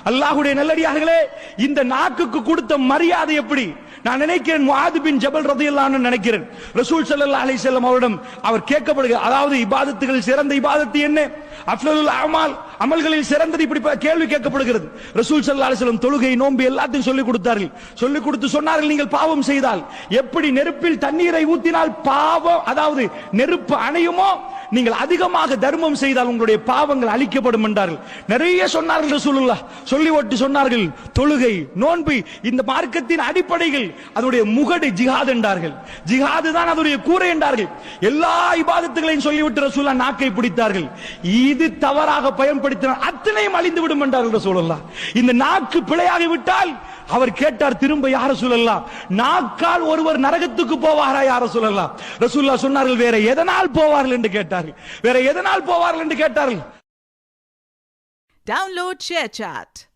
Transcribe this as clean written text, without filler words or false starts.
அல்லாஹ்வுடைய நல்லடியார்களே, இந்த நாக்குக்கு கொடுத்த மரியாதை எப்படி? நான் நினைக்கிறேன் முஆத் பின் ஜபல் ரலியல்லாஹு அன்ஹு நினைக்கிறேன் ரசூல் ஸல்லல்லாஹு அலைஹி வஸல்லம் அவரிடம் அவர் கேட்கப்படுகிறார், அதாவது இபாதத்துகளில் சிறந்த இபாதத்து என்ன, அஃலலுல் அமால் அமல்களில் சிறந்தது, இப்படி கேள்வி கேட்கப்படுகிறது. ரசூல் ஸல்லல்லாஹு அலைஹி வஸல்லம் தொழுகை நோன்பு எல்லாத்தையும் சொல்லிக் கொடுத்தார்கள். சொல்லிக் கொடுத்து சொன்னார்கள், நீங்கள் பாவம் செய்தால் எப்படி நெருப்பில் தண்ணீரை ஊத்தினால் பாவம், அதாவது நெருப்பு அணையுமோ, நீங்கள் அதிகமாக தர்மம் செய்தால் உங்களுடைய பாவங்கள் அழிக்கப்படும் என்றார்கள். நிறைய சொன்னார்கள் ரசூலுல்லாஹ். சொல்லிவிட்டு சொன்னார்கள், தொழுகை நோன்பு இந்த மார்க்கத்தின் அடிப்படைகள், அதனுடைய முகடு ஜிஹாத் என்றார்கள். ஜிஹாது தான் அதனுடைய கூரை என்றார்கள். எல்லா இபாதத்துகளையும் சொல்லிவிட்டு ரசூலுல்லாஹ் நாக்கை பிடித்தார்கள். இது தவறாக பயன்படுத்தினால் அத்தனையும் அழிந்து விடும் என்றார்கள் ரசூலுல்லாஹ். இந்த நாக்கு பிழையாகி விட்டால் அவர் கேட்டார் திரும்ப, யா ரசூலல்லாஹ், நாக்கால் ஒருவர் நரகத்துக்கு போவாரா யா ரசூலல்லாஹ்? ரசூலுல்லாஹ் சொன்னார்கள், வேற எதனால் போவார்கள் என்று கேட்டார்கள். வேற எதனால் போவார்கள் என்று கேட்டார்கள். Download ShareChat.